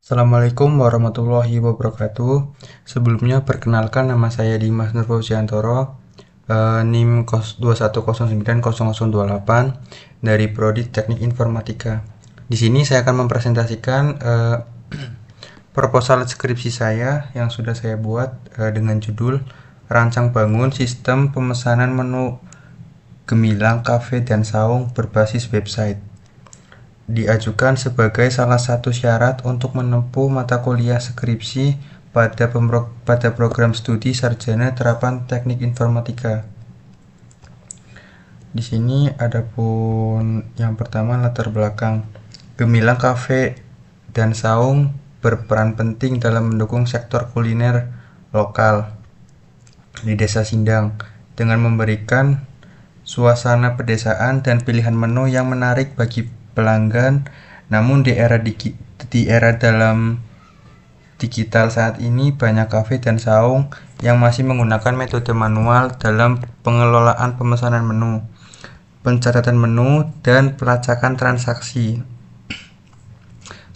Assalamualaikum warahmatullahi wabarakatuh. Sebelumnya perkenalkan, nama saya Dimas Nurfauziantoro, NIM 21090028 dari Prodi Teknik Informatika. Di sini saya akan mempresentasikan proposal skripsi saya yang sudah saya buat dengan judul Rancang Bangun Sistem Pemesanan Menu Gemilang Kafe dan Saung Berbasis Website. Diajukan sebagai salah satu syarat untuk menempuh mata kuliah skripsi pada program studi sarjana terapan teknik informatika. Di sini adapun yang pertama latar belakang. Gemilang Cafe dan Saung berperan penting dalam mendukung sektor kuliner lokal di Desa Sindang dengan memberikan suasana pedesaan dan pilihan menu yang menarik bagi pelanggan. Namun di era dalam digital saat ini, banyak kafe dan saung yang masih menggunakan metode manual dalam pengelolaan pemesanan menu, pencatatan menu, dan pelacakan transaksi.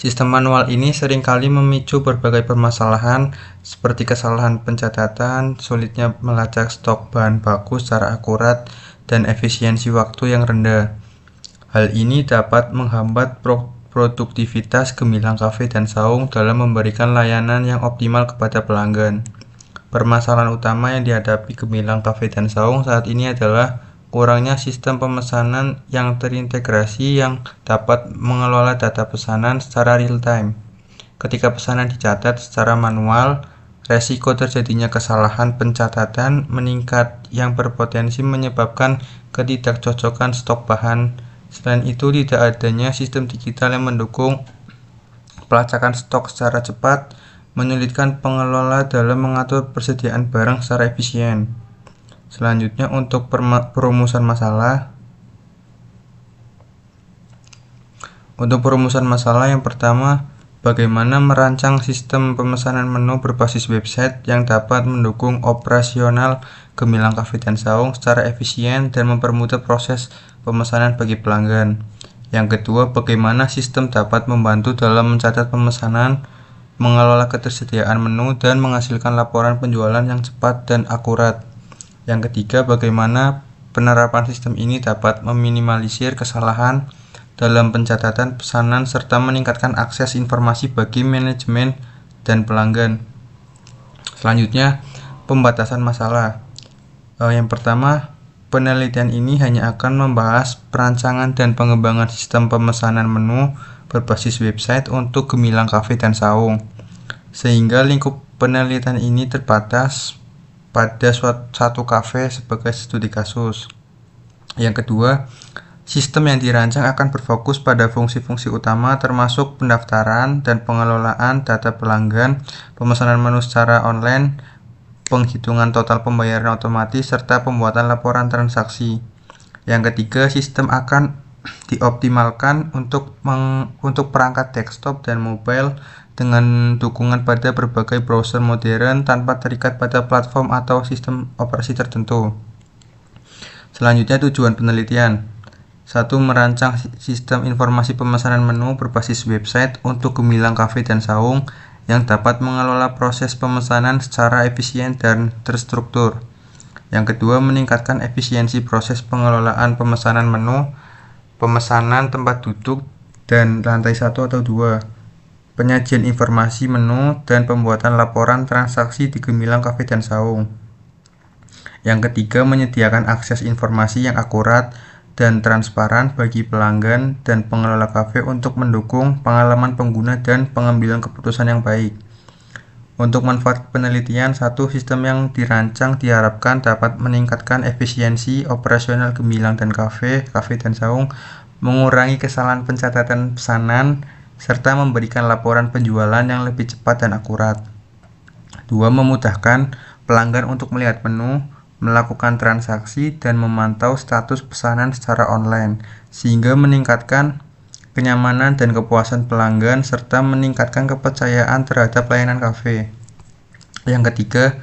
Sistem manual ini seringkali memicu berbagai permasalahan seperti kesalahan pencatatan, sulitnya melacak stok bahan baku secara akurat, dan efisiensi waktu yang rendah. Hal ini dapat menghambat produktivitas Gemilang Cafe dan Saung dalam memberikan layanan yang optimal kepada pelanggan. Permasalahan utama yang dihadapi Gemilang Cafe dan Saung saat ini adalah kurangnya sistem pemesanan yang terintegrasi yang dapat mengelola data pesanan secara real-time. Ketika pesanan dicatat secara manual, resiko terjadinya kesalahan pencatatan meningkat yang berpotensi menyebabkan ketidakcocokan stok bahan. Selain itu, tidak adanya sistem digital yang mendukung pelacakan stok secara cepat menyulitkan pengelola dalam mengatur persediaan barang secara efisien. Selanjutnya, untuk perumusan masalah. Yang pertama, bagaimana merancang sistem pemesanan menu berbasis website yang dapat mendukung operasional Gemilang Cafe dan Saung secara efisien dan mempermudah proses pemesanan bagi pelanggan. Yang kedua, bagaimana sistem dapat membantu dalam mencatat pemesanan, mengelola ketersediaan menu, dan menghasilkan laporan penjualan yang cepat dan akurat. Yang ketiga, bagaimana penerapan sistem ini dapat meminimalisir kesalahan dalam pencatatan pesanan serta meningkatkan akses informasi bagi manajemen dan pelanggan. Selanjutnya, pembatasan masalah. Yang pertama, penelitian ini hanya akan membahas perancangan dan pengembangan sistem pemesanan menu berbasis website untuk Gemilang Cafe dan Saung, sehingga lingkup penelitian ini terbatas pada satu kafe sebagai studi kasus. Yang kedua, sistem yang dirancang akan berfokus pada fungsi-fungsi utama termasuk pendaftaran dan pengelolaan data pelanggan, pemesanan menu secara online, penghitungan total pembayaran otomatis, serta pembuatan laporan transaksi. Yang ketiga, sistem akan dioptimalkan untuk perangkat desktop dan mobile dengan dukungan pada berbagai browser modern tanpa terikat pada platform atau sistem operasi tertentu. Selanjutnya, tujuan penelitian. 1. Merancang sistem informasi pemesanan menu berbasis website untuk Gemilang Cafe dan Saung yang dapat mengelola proses pemesanan secara efisien dan terstruktur. Yang kedua, meningkatkan efisiensi proses pengelolaan pemesanan menu, pemesanan tempat duduk dan lantai 1 atau 2, penyajian informasi menu, dan pembuatan laporan transaksi di Gemilang Cafe dan Saung. Yang ketiga, menyediakan akses informasi yang akurat dan transparan bagi pelanggan dan pengelola kafe untuk mendukung pengalaman pengguna dan pengambilan keputusan yang baik. Untuk manfaat penelitian, 1. Sistem yang dirancang diharapkan dapat meningkatkan efisiensi operasional Gemilang dan kafe dan Saung, mengurangi kesalahan pencatatan pesanan, serta memberikan laporan penjualan yang lebih cepat dan akurat. 2. Memudahkan pelanggan untuk melihat menu, melakukan transaksi, dan memantau status pesanan secara online, sehingga meningkatkan kenyamanan dan kepuasan pelanggan, serta meningkatkan kepercayaan terhadap layanan kafe. Yang ketiga,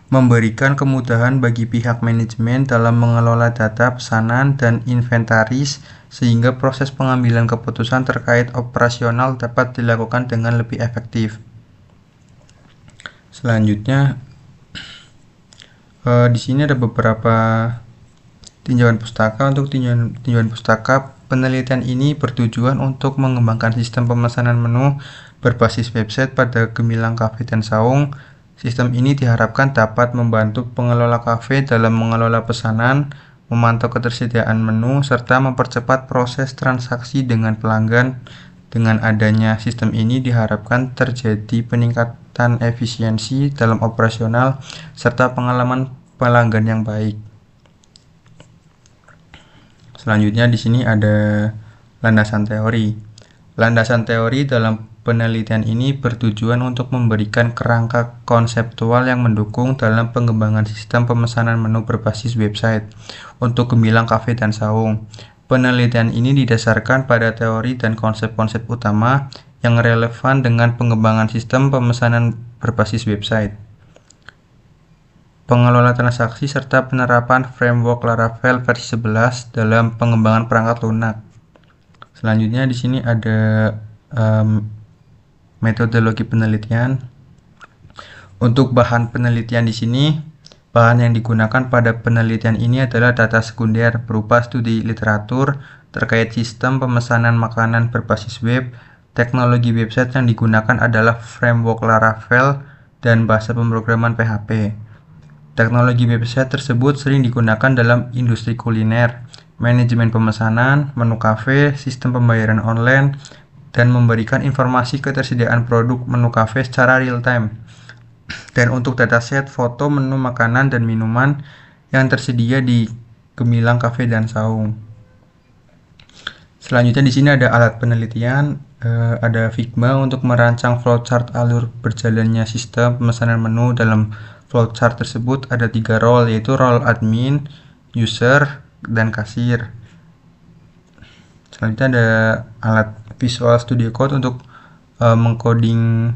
memberikan kemudahan bagi pihak manajemen dalam mengelola data pesanan dan inventaris sehingga proses pengambilan keputusan terkait operasional dapat dilakukan dengan lebih efektif. Selanjutnya, di sini ada beberapa tinjauan pustaka. Untuk tinjauan pustaka, penelitian ini bertujuan untuk mengembangkan sistem pemesanan menu berbasis website pada Gemilang Cafe dan Saung. Sistem ini diharapkan dapat membantu pengelola kafe dalam mengelola pesanan, memantau ketersediaan menu, serta mempercepat proses transaksi dengan pelanggan. Dengan adanya sistem ini diharapkan terjadi peningkatan efisiensi dalam operasional serta pengalaman pelanggan yang baik. Selanjutnya di sini ada landasan teori. Landasan teori dalam penelitian ini bertujuan untuk memberikan kerangka konseptual yang mendukung dalam pengembangan sistem pemesanan menu berbasis website untuk Gemilang Cafe dan Saung. Penelitian ini didasarkan pada teori dan konsep-konsep utama yang relevan dengan pengembangan sistem pemesanan berbasis website, pengelola transaksi, serta penerapan framework Laravel versi 11 dalam pengembangan perangkat lunak. Selanjutnya di sini ada metodologi penelitian. Untuk bahan penelitian di sini, bahan yang digunakan pada penelitian ini adalah data sekunder berupa studi literatur terkait sistem pemesanan makanan berbasis web. Teknologi website yang digunakan adalah framework Laravel dan bahasa pemrograman PHP. Teknologi website tersebut sering digunakan dalam industri kuliner, manajemen pemesanan, menu kafe, sistem pembayaran online, dan memberikan informasi ketersediaan produk menu kafe secara real-time. Dan untuk dataset foto menu makanan dan minuman yang tersedia di Gemilang Cafe dan Saung. Selanjutnya di sini ada alat penelitian, ada Figma untuk merancang flowchart alur berjalannya sistem pemesanan menu. Dalam flowchart tersebut ada 3 role, yaitu role admin, user, dan kasir. Selanjutnya ada alat Visual Studio Code untuk mengcoding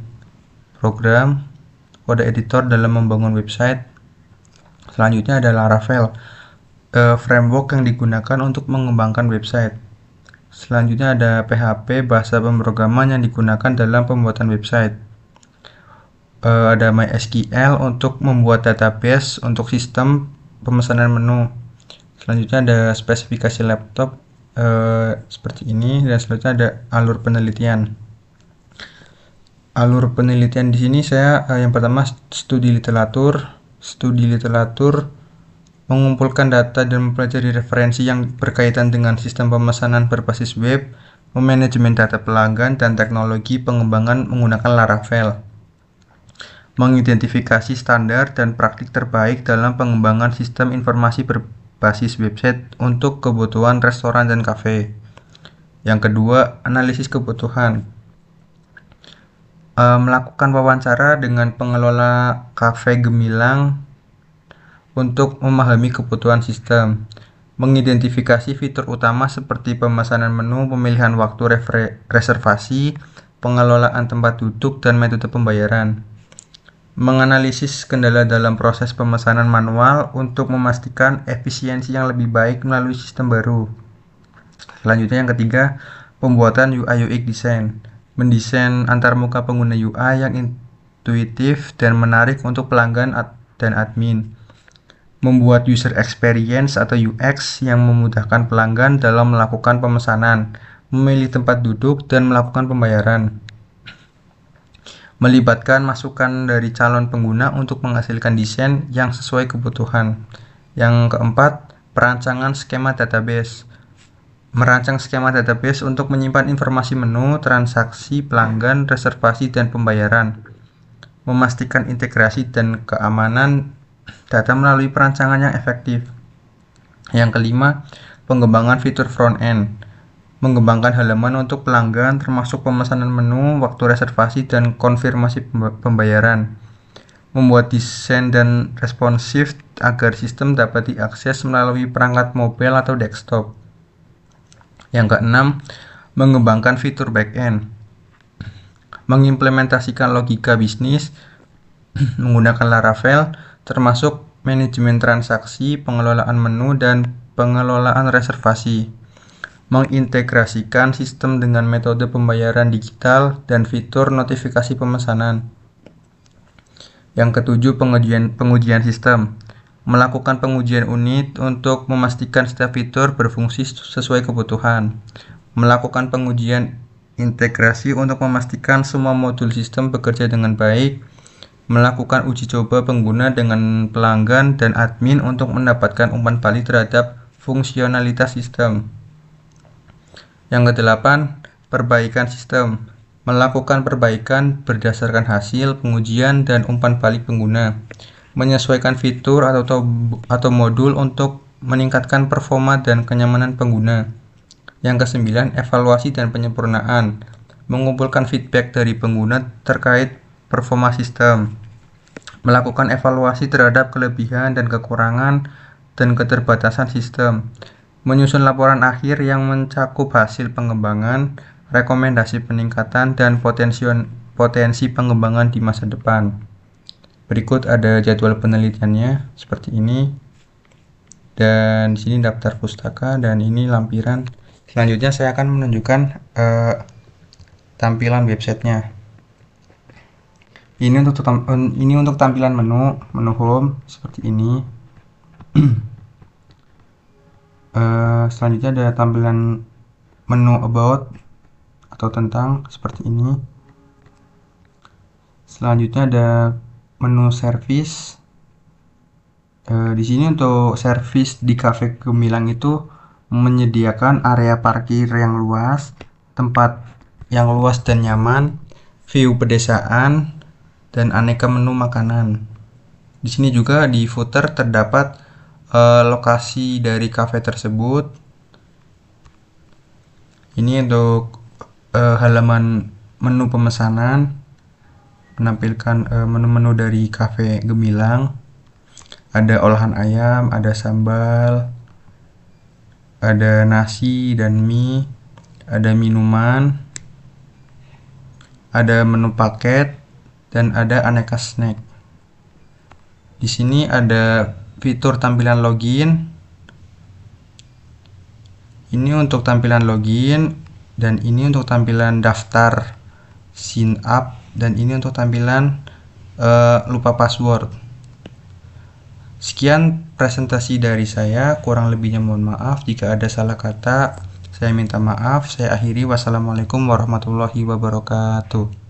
program, kode editor dalam membangun website. Selanjutnya ada Laravel, framework yang digunakan untuk mengembangkan website. Selanjutnya ada PHP, bahasa pemrograman yang digunakan dalam pembuatan website. Ada MySQL untuk membuat database untuk sistem pemesanan menu. Selanjutnya ada spesifikasi laptop seperti ini, dan selanjutnya ada alur penelitian. Alur penelitian di sini saya yang pertama studi literatur. Studi literatur mengumpulkan data dan mempelajari referensi yang berkaitan dengan sistem pemesanan berbasis web, memanajemen data pelanggan, dan teknologi pengembangan menggunakan Laravel. Mengidentifikasi standar dan praktik terbaik dalam pengembangan sistem informasi berbasis website untuk kebutuhan restoran dan kafe. Yang kedua, analisis kebutuhan. Melakukan wawancara dengan pengelola kafe Gemilang untuk memahami kebutuhan sistem. Mengidentifikasi fitur utama seperti pemesanan menu, pemilihan waktu reservasi, pengelolaan tempat duduk, dan metode pembayaran. Menganalisis kendala dalam proses pemesanan manual untuk memastikan efisiensi yang lebih baik melalui sistem baru. Selanjutnya yang ketiga, pembuatan UI UX design. Mendesain antarmuka pengguna UI yang intuitif dan menarik untuk pelanggan dan admin. Membuat user experience atau UX yang memudahkan pelanggan dalam melakukan pemesanan, memilih tempat duduk, dan melakukan pembayaran. Melibatkan masukan dari calon pengguna untuk menghasilkan desain yang sesuai kebutuhan. Yang keempat, perancangan skema database. Merancang skema database untuk menyimpan informasi menu, transaksi, pelanggan, reservasi, dan pembayaran. Memastikan integrasi dan keamanan data melalui perancangan yang efektif. Yang kelima, pengembangan fitur front-end. Mengembangkan halaman untuk pelanggan termasuk pemesanan menu, waktu reservasi, dan konfirmasi pembayaran. Membuat desain dan responsif agar sistem dapat diakses melalui perangkat mobile atau desktop. Yang keenam, mengembangkan fitur back-end. Mengimplementasikan logika bisnis menggunakan Laravel termasuk manajemen transaksi, pengelolaan menu, dan pengelolaan reservasi. Mengintegrasikan sistem dengan metode pembayaran digital dan fitur notifikasi pemesanan. Yang ketujuh, pengujian sistem. Melakukan pengujian unit untuk memastikan setiap fitur berfungsi sesuai kebutuhan. Melakukan pengujian integrasi untuk memastikan semua modul sistem bekerja dengan baik. Melakukan uji coba pengguna dengan pelanggan dan admin untuk mendapatkan umpan balik terhadap fungsionalitas sistem. Yang kedelapan, perbaikan sistem. Melakukan perbaikan berdasarkan hasil pengujian dan umpan balik pengguna. Menyesuaikan fitur atau modul untuk meningkatkan performa dan kenyamanan pengguna. Yang kesembilan, evaluasi dan penyempurnaan. Mengumpulkan feedback dari pengguna terkait performa sistem. Melakukan evaluasi terhadap kelebihan dan kekurangan dan keterbatasan sistem. Menyusun laporan akhir yang mencakup hasil pengembangan, rekomendasi peningkatan, dan potensi pengembangan di masa depan. Berikut ada jadwal penelitiannya seperti ini. Dan di sini daftar pustaka dan ini lampiran. Selanjutnya saya akan menunjukkan tampilan websitenya. Ini untuk tampilan menu home seperti ini. Selanjutnya ada tampilan menu about atau tentang seperti ini. Selanjutnya ada menu service. Di sini untuk service di Cafe Gemilang itu menyediakan area parkir yang luas, tempat yang luas dan nyaman, view pedesaan, dan aneka menu makanan. Di sini juga di footer terdapat lokasi dari cafe tersebut. Ini untuk halaman menu pemesanan, menampilkan menu-menu dari Cafe Gemilang. Ada olahan ayam, ada sambal, ada nasi dan mie, ada minuman, ada menu paket, dan ada aneka snack. Di sini ada fitur tampilan login. Ini untuk tampilan login, dan ini untuk tampilan daftar sign up, dan ini untuk tampilan lupa password. Sekian presentasi dari saya, kurang lebihnya mohon maaf. Jika ada salah kata, saya minta maaf. Saya akhiri. Wassalamualaikum warahmatullahi wabarakatuh.